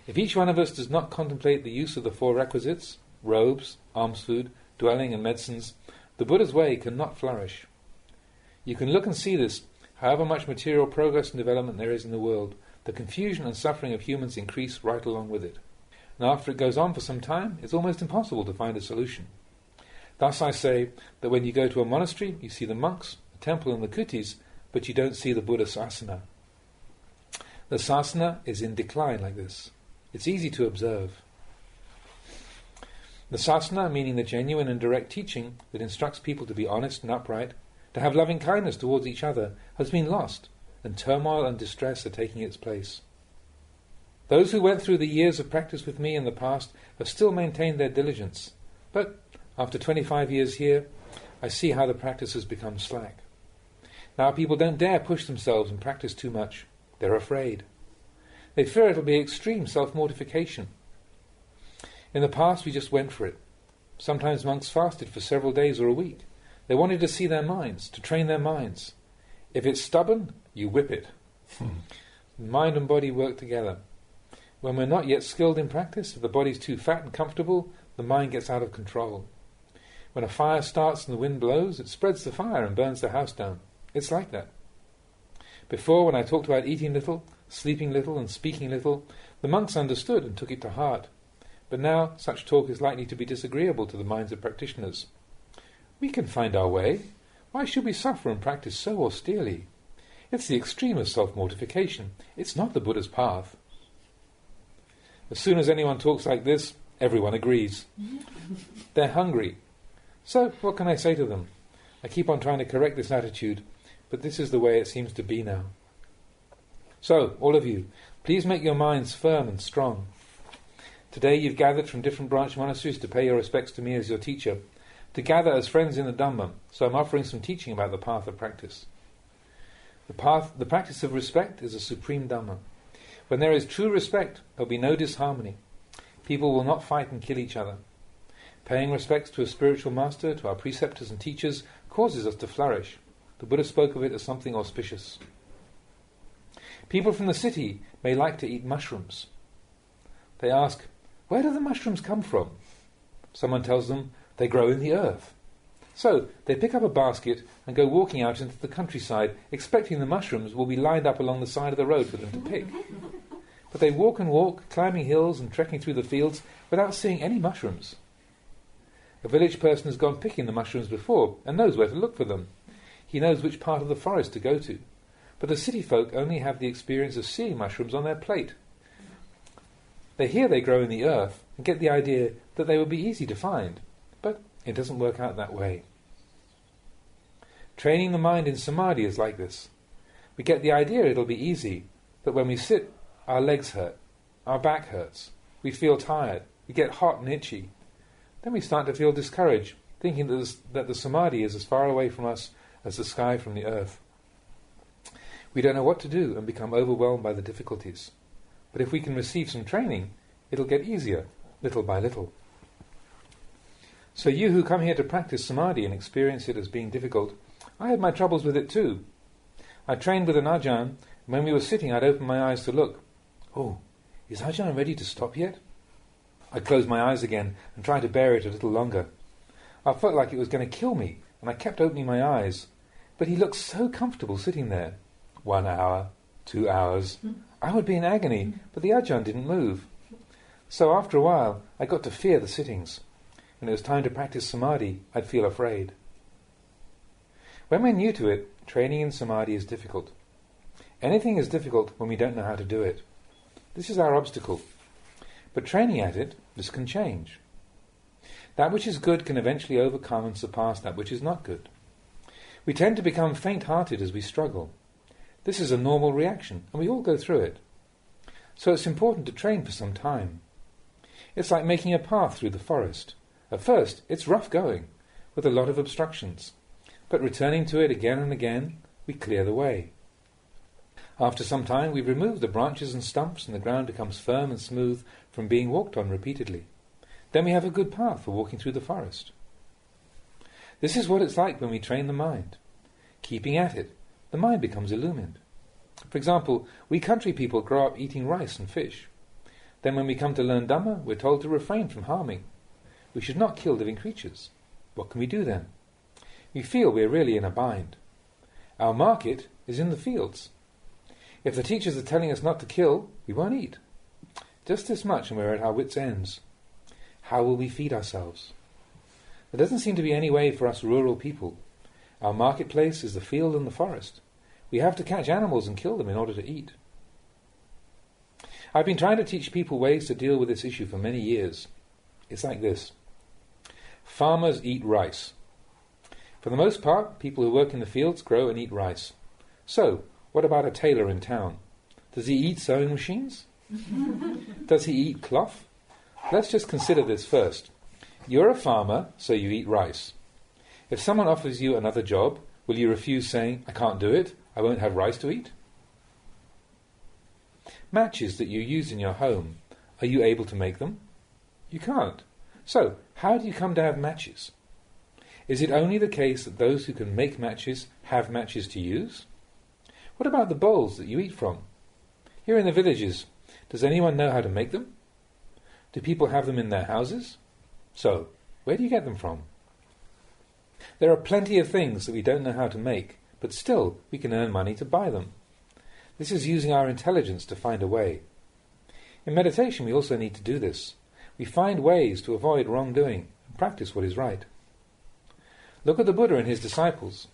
If each one of us does not contemplate the use of the 4 requisites, robes, alms food, dwelling and medicines, the Buddha's way cannot flourish. You can look and see this However much material progress and development there is in the world, the confusion and suffering of humans increase right along with it. And after it goes on for some time, it's almost impossible to find a solution. Thus I say that when you go to a monastery, you see the monks, the temple and the kutis, but you don't see the Buddha sasana. The sasana is in decline like this. It's easy to observe. The sasana, meaning the genuine and direct teaching that instructs people to be honest and upright, to have loving kindness towards each other, has been lost, and turmoil and distress are taking its place. Those who went through the years of practice with me in the past have still maintained their diligence, but after 25 years here, I see how the practice has become slack. Now people don't dare push themselves and practice too much. They're afraid. They fear it'll be extreme self-mortification. In the past we just went for it. Sometimes monks fasted for several days or a week. They wanted to see their minds, to train their minds. If it's stubborn, you whip it. Mind and body work together. When we're not yet skilled in practice, if the body's too fat and comfortable, the mind gets out of control. When a fire starts and the wind blows, it spreads the fire and burns the house down. It's like that. Before, when I talked about eating little, sleeping little and speaking little, the monks understood and took it to heart. But now such talk is likely to be disagreeable to the minds of practitioners. We can find our way. Why should we suffer and practice so austerely? It's the extreme of self-mortification. It's not the Buddha's path. As soon as anyone talks like this, everyone agrees. They're hungry. So, what can I say to them? I keep on trying to correct this attitude, but this is the way it seems to be now. So, all of you, please make your minds firm and strong. Today you've gathered from different branch monasteries to pay your respects to me as your teacher, to gather as friends in the Dhamma, so I'm offering some teaching about the path of practice. The practice of respect is a supreme Dhamma. When there is true respect, there will be no disharmony. People will not fight and kill each other. Paying respects to a spiritual master, to our preceptors and teachers, causes us to flourish. The Buddha spoke of it as something auspicious. People from the city may like to eat mushrooms. They ask, where do the mushrooms come from? Someone tells them they grow in the earth. So they pick up a basket and go walking out into the countryside, expecting the mushrooms will be lined up along the side of the road for them to pick. But they walk and walk, climbing hills and trekking through the fields without seeing any mushrooms. A village person has gone picking the mushrooms before and knows where to look for them. He knows which part of the forest to go to. But the city folk only have the experience of seeing mushrooms on their plate. They hear they grow in the earth and get the idea that they will be easy to find, but it doesn't work out that way. Training the mind in samadhi is like this. We get the idea it'll be easy, but when we sit, our legs hurt, our back hurts, we feel tired, we get hot and itchy. Then we start to feel discouraged, thinking that the samadhi is as far away from us as the sky from the earth. We don't know what to do and become overwhelmed by the difficulties. But if we can receive some training, it'll get easier, little by little. So you who come here to practice samadhi and experience it as being difficult, I had my troubles with it too. I trained with an Ajahn, and when we were sitting I'd open my eyes to look. Oh, is Ajahn ready to stop yet? I'd close my eyes again and try to bear it a little longer. I felt like it was going to kill me, and I kept opening my eyes. But he looked so comfortable sitting there. 1 hour, 2 hours. I would be in agony, but the Ajahn didn't move. So after a while, I got to fear the sittings. When it was time to practice samadhi, I'd feel afraid. When we're new to it, training in samadhi is difficult. Anything is difficult when we don't know how to do it. This is our obstacle. But training at it, this can change. That which is good can eventually overcome and surpass that which is not good. We tend to become faint-hearted as we struggle. This is a normal reaction, and we all go through it. So it's important to train for some time. It's like making a path through the forest. At first, it's rough going, with a lot of obstructions. But returning to it again and again, we clear the way. After some time, we remove the branches and stumps, and the ground becomes firm and smooth from being walked on repeatedly. Then we have a good path for walking through the forest. This is what it's like when we train the mind. Keeping at it, the mind becomes illumined. For example, we country people grow up eating rice and fish. Then when we come to learn Dhamma, we're told to refrain from harming. We should not kill living creatures. What can we do then? We feel we're really in a bind. Our market is in the fields. If the teachers are telling us not to kill, we won't eat. Just this much and we're at our wits' ends. How will we feed ourselves? There doesn't seem to be any way for us rural people. Our marketplace is the field and the forest. We have to catch animals and kill them in order to eat. I've been trying to teach people ways to deal with this issue for many years. It's like this. Farmers eat rice. For the most part, people who work in the fields grow and eat rice. So, what about a tailor in town? Does he eat sewing machines? Does he eat cloth? Let's just consider this first. You're a farmer, so you eat rice. If someone offers you another job, will you refuse saying, I can't do it, I won't have rice to eat? Matches that you use in your home, are you able to make them? You can't. So, how do you come to have matches? Is it only the case that those who can make matches have matches to use? What about the bowls that you eat from? Here in the villages, does anyone know how to make them? Do people have them in their houses? So, where do you get them from? There are plenty of things that we don't know how to make, but still we can earn money to buy them. This is using our intelligence to find a way. In meditation we also need to do this. We find ways to avoid wrongdoing and practice what is right. Look at the Buddha and his disciples.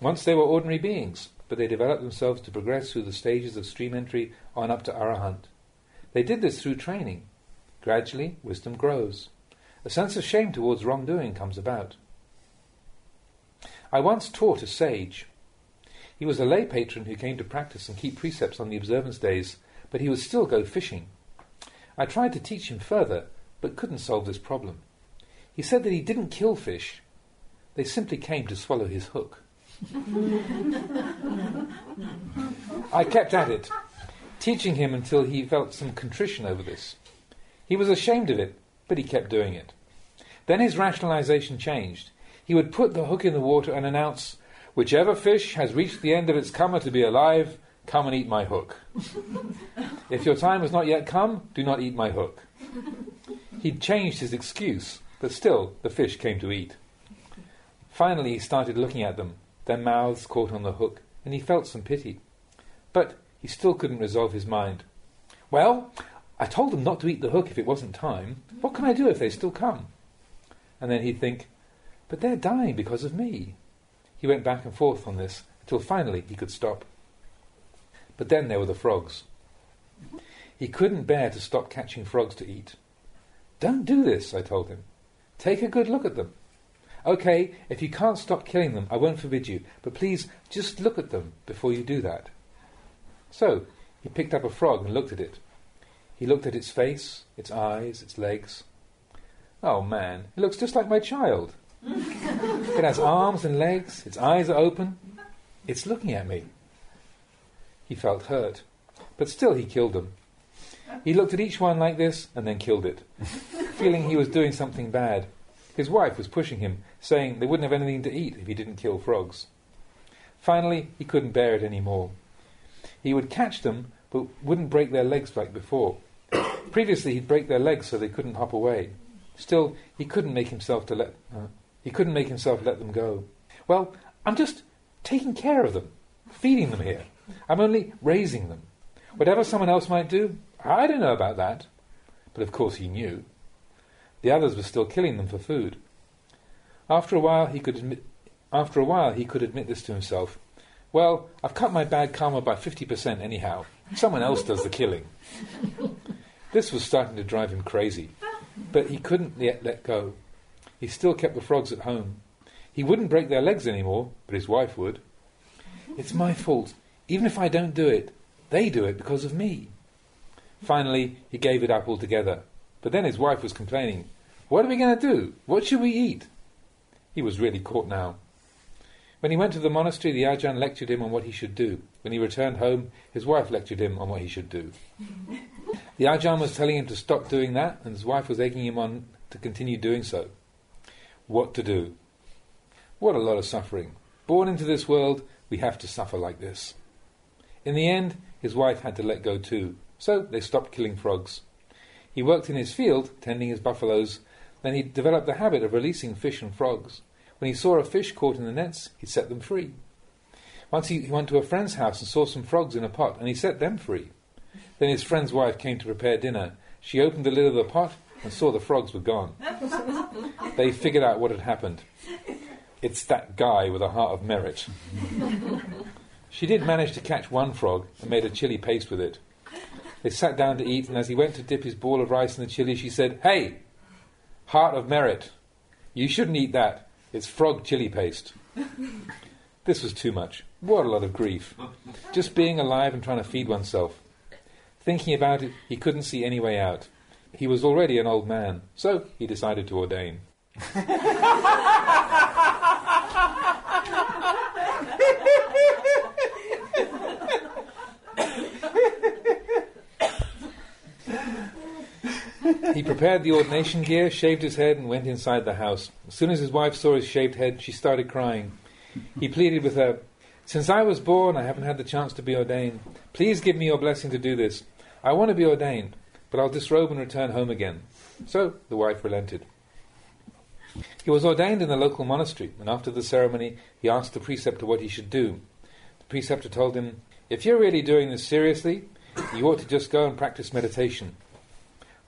Once they were ordinary beings, but they developed themselves to progress through the stages of stream entry on up to Arahant. They did this through training. Gradually, wisdom grows. A sense of shame towards wrongdoing comes about. I once taught a sage. He was a lay patron who came to practice and keep precepts on the observance days, but he would still go fishing. I tried to teach him further, but couldn't solve this problem. He said that he didn't kill fish. They simply came to swallow his hook. I kept at it, teaching him until he felt some contrition over this. He was ashamed of it, but he kept doing it. Then his rationalization changed. He would put the hook in the water and announce, whichever fish has reached the end of its comer to be alive, come and eat my hook. If your time has not yet come, do not eat my hook. He'd changed his excuse, but still the fish came to eat. Finally he started looking at them, their mouths caught on the hook, and he felt some pity. But he still couldn't resolve his mind. Well, I told them not to eat the hook if it wasn't time. What can I do if they still come? And then he'd think, but they're dying because of me. He went back and forth on this until finally he could stop. But then there were the frogs. He couldn't bear to stop catching frogs to eat. Don't do this, I told him. Take a good look at them. Okay, if you can't stop killing them, I won't forbid you, but please just look at them before you do that. So he picked up a frog and looked at it. He looked at its face, its eyes, its legs. Oh man, it looks just like my child. It has arms and legs, its eyes are open. It's looking at me. He felt hurt, but still he killed them. He looked at each one like this and then killed it, feeling he was doing something bad. His wife was pushing him, saying they wouldn't have anything to eat if he didn't kill frogs. Finally, he couldn't bear it any more. He would catch them, but wouldn't break their legs like before. Previously, he'd break their legs so they couldn't hop away. Still, he couldn't make himself let them go. Well, I'm just taking care of them, feeding them here. I'm only raising them. Whatever someone else might do, I don't know about that. But of course he knew. The others were still killing them for food. After a while he could admit this to himself. Well, I've cut my bad karma by 50% anyhow. Someone else does the killing. This was starting to drive him crazy, but he couldn't yet let go. He still kept the frogs at home. He wouldn't break their legs anymore, but his wife would. It's my fault. Even if I don't do it, they do it because of me. Finally, he gave it up altogether. But then his wife was complaining. What are we going to do? What should we eat? He was really caught now. When he went to the monastery, the Ajahn lectured him on what he should do. When he returned home, his wife lectured him on what he should do. The Ajahn was telling him to stop doing that, and his wife was egging him on to continue doing so. What to do? What a lot of suffering. Born into this world, we have to suffer like this. In the end, his wife had to let go too, so they stopped killing frogs. He worked in his field, tending his buffaloes. Then he developed the habit of releasing fish and frogs. When he saw a fish caught in the nets, he'd set them free. Once he went to a friend's house and saw some frogs in a pot, and he set them free. Then his friend's wife came to prepare dinner. She opened the lid of the pot and saw the frogs were gone. They figured out what had happened. It's that guy with a heart of merit. She did manage to catch one frog and made a chili paste with it. They sat down to eat, and as he went to dip his ball of rice in the chili, she said, "Hey, heart of merit, you shouldn't eat that. It's frog chili paste." This was too much. What a lot of grief. Just being alive and trying to feed oneself. Thinking about it, he couldn't see any way out. He was already an old man, so he decided to ordain. He prepared the ordination gear, shaved his head, and went inside the house. As soon as his wife saw his shaved head, she started crying. He pleaded with her, "Since I was born, I haven't had the chance to be ordained. Please give me your blessing to do this. I want to be ordained, but I'll disrobe and return home again." So the wife relented. He was ordained in the local monastery, and after the ceremony, he asked the preceptor what he should do. The preceptor told him, "If you're really doing this seriously, you ought to just go and practice meditation.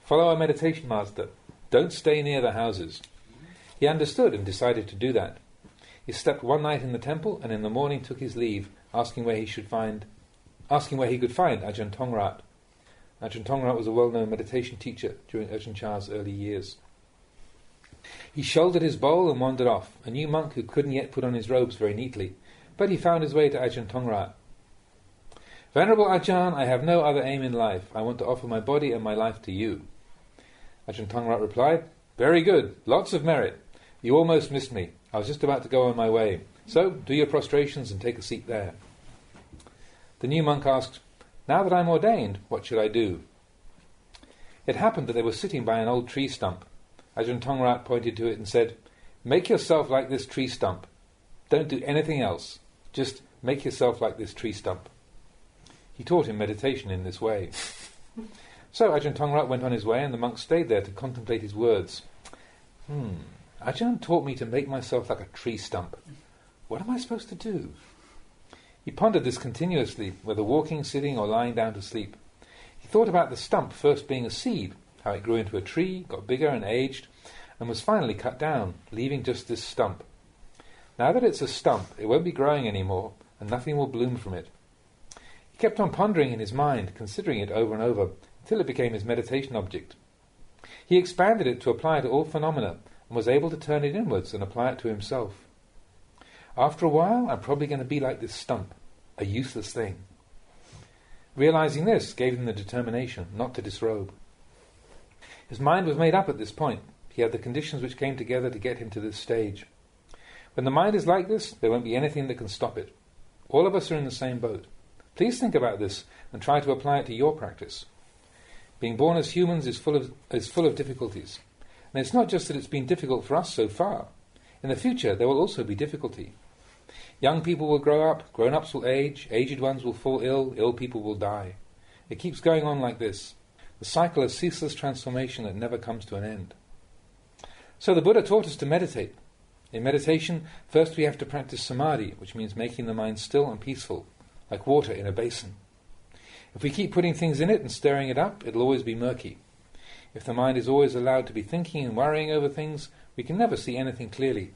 Follow a meditation master. Don't stay near the houses." He understood and decided to do that. He slept one night in the temple, and in the morning took his leave, asking where he could find Ajahn Tongrat. Ajahn Tongrat was a well-known meditation teacher during Ajahn Chah's early years. He shouldered his bowl and wandered off, a new monk who couldn't yet put on his robes very neatly, but he found his way to Ajahn Tongrat. "Venerable Ajahn, I have no other aim in life. I want to offer my body and my life to you." Ajahn Tongrat replied, "Very good, lots of merit. You almost missed me. I was just about to go on my way. So, do your prostrations and take a seat there." The new monk asked, "Now that I'm ordained, what should I do?" It happened that they were sitting by an old tree stump. Ajahn Tongrat pointed to it and said, "Make yourself like this tree stump. Don't do anything else. Just make yourself like this tree stump." He taught him meditation in this way. So Ajahn Tongrat went on his way, and the monk stayed there to contemplate his words. Ajahn taught me to make myself like a tree stump. What am I supposed to do? He pondered this continuously, whether walking, sitting, or lying down to sleep. He thought about the stump first being a seed, how it grew into a tree, got bigger and aged, and was finally cut down, leaving just this stump. Now that it's a stump, it won't be growing anymore, and nothing will bloom from it. He kept on pondering in his mind, considering it over and over, until it became his meditation object. He expanded it to apply to all phenomena, and was able to turn it inwards and apply it to himself. After a while, I'm probably going to be like this stump, a useless thing. Realizing this gave him the determination not to disrobe. His mind was made up at this point. He had the conditions which came together to get him to this stage. When the mind is like this, there won't be anything that can stop it. All of us are in the same boat. Please think about this and try to apply it to your practice. Being born as humans is full of difficulties. And it's not just that it's been difficult for us so far. In the future, there will also be difficulty. Young people will grow up, grown-ups will age, aged ones will fall ill, ill people will die. It keeps going on like this. The cycle of ceaseless transformation that never comes to an end. So the Buddha taught us to meditate. In meditation, first we have to practice samadhi, which means making the mind still and peaceful, like water in a basin. If we keep putting things in it and stirring it up, it'll always be murky. If the mind is always allowed to be thinking and worrying over things, we can never see anything clearly.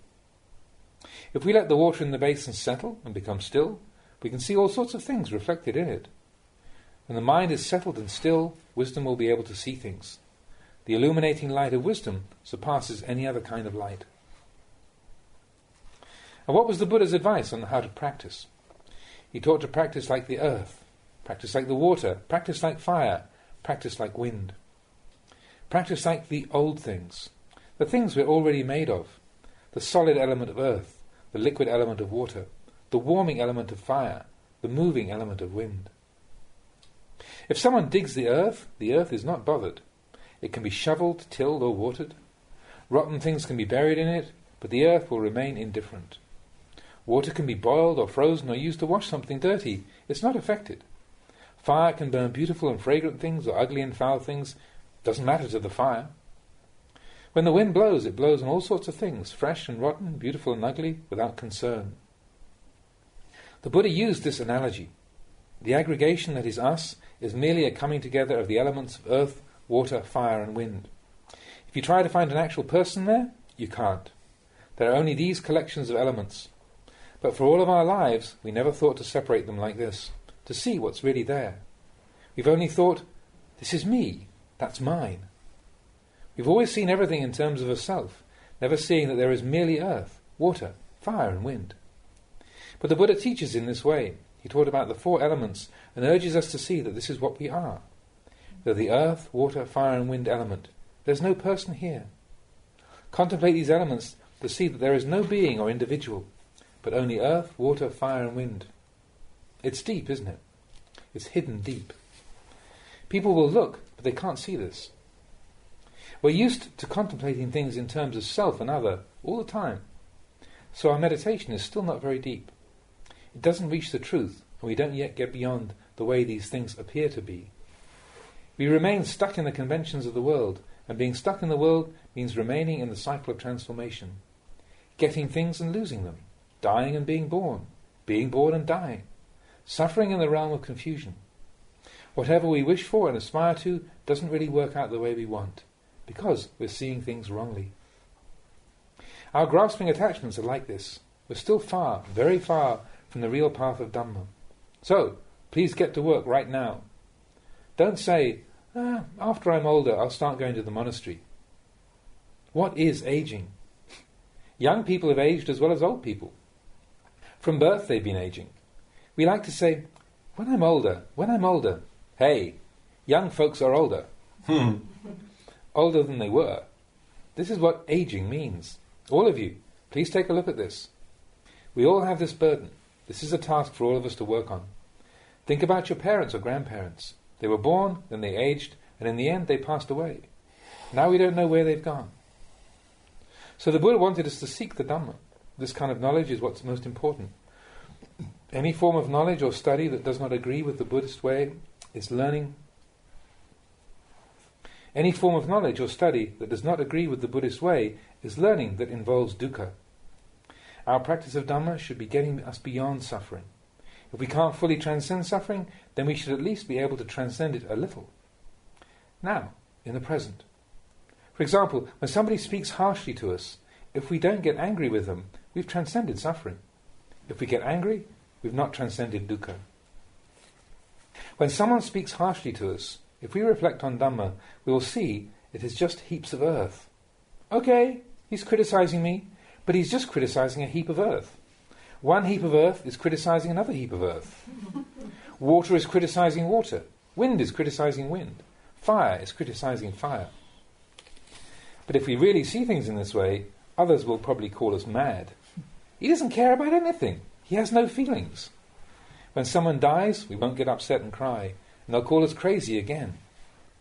If we let the water in the basin settle and become still, we can see all sorts of things reflected in it. When the mind is settled and still, wisdom will be able to see things. The illuminating light of wisdom surpasses any other kind of light. And what was the Buddha's advice on how to practice? He taught to practice like the earth, practice like the water, practice like fire, practice like wind. Practice like the old things, the things we're already made of, the solid element of earth, the liquid element of water, the warming element of fire, the moving element of wind. If someone digs the earth is not bothered. It can be shoveled, tilled, or watered. Rotten things can be buried in it, but the earth will remain indifferent. Water can be boiled or frozen or used to wash something dirty. It's not affected. Fire can burn beautiful and fragrant things or ugly and foul things. Doesn't matter to the fire. When the wind blows, it blows on all sorts of things, fresh and rotten, beautiful and ugly, without concern. The Buddha used this analogy. The aggregation that is us is merely a coming together of the elements of earth, water, fire and wind. If you try to find an actual person there, you can't. There are only these collections of elements. But for all of our lives, we never thought to separate them like this, to see what's really there. We've only thought, this is me, that's mine. We've always seen everything in terms of a self, never seeing that there is merely earth, water, fire and wind. But the Buddha teaches in this way. He taught about the 4 elements and urges us to see that this is what we are. They're the earth, water, fire and wind element. There's no person here. Contemplate these elements to see that there is no being or individual, but only earth, water, fire and wind. It's deep, isn't it? It's hidden deep. People will look, but they can't see this. We're used to contemplating things in terms of self and other all the time, so our meditation is still not very deep. It doesn't reach the truth, and we don't yet get beyond the way these things appear to be. We remain stuck in the conventions of the world, and being stuck in the world means remaining in the cycle of transformation, getting things and losing them, dying and being born and dying, suffering in the realm of confusion. Whatever we wish for and aspire to doesn't really work out the way we want, because we're seeing things wrongly. Our grasping attachments are like this. We're still far, very far from the real path of Dhamma. So, please get to work right now. Don't say, after I'm older I'll start going to the monastery. What is aging? Young people have aged as well as old people. From birth they've been aging. We like to say, when I'm older. Hey, young folks are older. Older than they were. This is what aging means. All of you, please take a look at this. We all have this burden. This is a task for all of us to work on. Think about your parents or grandparents. They were born, then they aged, and in the end they passed away. Now we don't know where they've gone. So the Buddha wanted us to seek the Dhamma. This kind of knowledge is what's most important. Any form of knowledge or study that does not agree with the Buddhist way is learning. Any form of knowledge or study that does not agree with the Buddhist way is learning that involves dukkha. Our practice of Dhamma should be getting us beyond suffering. If we can't fully transcend suffering, then we should at least be able to transcend it a little. Now, in the present. For example, when somebody speaks harshly to us, if we don't get angry with them, we've transcended suffering. If we get angry, we've not transcended dukkha. When someone speaks harshly to us, if we reflect on Dhamma, we will see it is just heaps of earth. Okay, he's criticizing me, but he's just criticizing a heap of earth. One heap of earth is criticizing another heap of earth. Water is criticizing water. Wind is criticizing wind. Fire is criticizing fire. But if we really see things in this way, others will probably call us mad. He doesn't care about anything. He has no feelings. When someone dies, we won't get upset and cry, and they'll call us crazy again.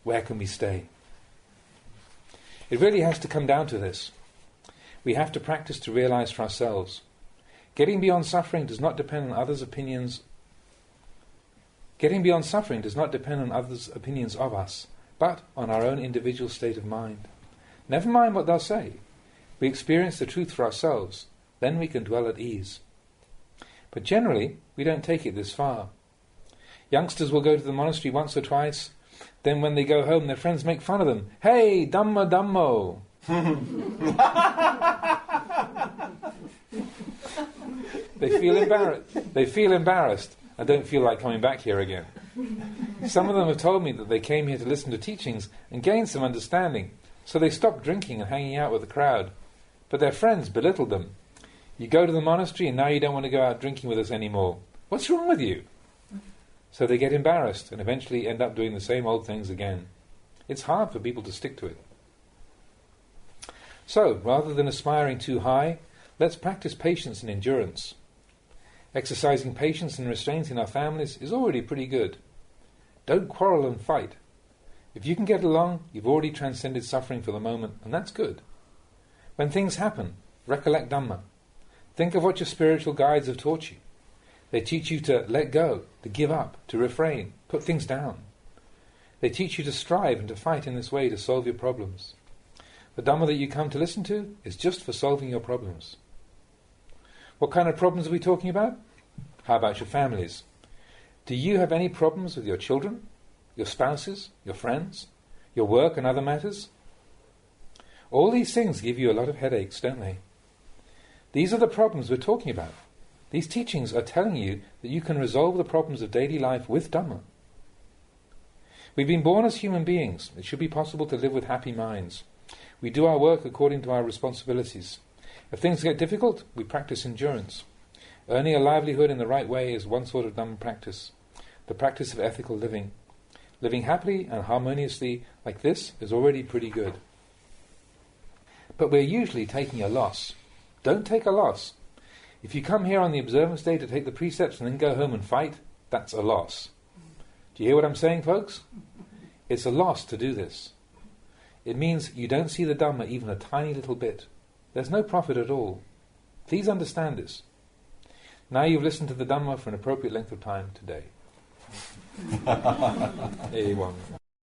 Where can we stay? It really has to come down to this. We have to practice to realize for ourselves. Getting beyond suffering does not depend on others' opinions. Getting beyond suffering does not depend on others' opinions of us, but on our own individual state of mind. Never mind what they'll say. We experience the truth for ourselves. Then we can dwell at ease. But generally, we don't take it this far. Youngsters will go to the monastery once or twice. Then when they go home, their friends make fun of them. Hey, Dhamma Dhammo! They feel embarrassed and don't feel like coming back here again. Some of them have told me that they came here to listen to teachings and gain some understanding, so they stopped drinking and hanging out with the crowd. But their friends belittled them. You go to the monastery and now you don't want to go out drinking with us anymore. What's wrong with you? So they get embarrassed and eventually end up doing the same old things again. It's hard for people to stick to it. So, rather than aspiring too high, let's practice patience and endurance. Exercising patience and restraint in our families is already pretty good. Don't quarrel and fight. If you can get along, you've already transcended suffering for the moment, and that's good. When things happen, recollect Dhamma. Think of what your spiritual guides have taught you. They teach you to let go, to give up, to refrain, put things down. They teach you to strive and to fight in this way to solve your problems. The Dhamma that you come to listen to is just for solving your problems. What kind of problems are we talking about? How about your families? Do you have any problems with your children, your spouses, your friends, your work and other matters? All these things give you a lot of headaches, don't they? These are the problems we're talking about. These teachings are telling you that you can resolve the problems of daily life with Dhamma. We've been born as human beings. It should be possible to live with happy minds. We do our work according to our responsibilities. If things get difficult, we practice endurance. Earning a livelihood in the right way is one sort of Dhamma practice, the practice of ethical living. Living happily and harmoniously like this is already pretty good. But we're usually taking a loss. Don't take a loss. If you come here on the observance day to take the precepts and then go home and fight, that's a loss. Do you hear what I'm saying, folks? It's a loss to do this. It means you don't see the Dhamma even a tiny little bit. There's no profit at all. Please understand this. Now you've listened to the Dhamma for an appropriate length of time today. A1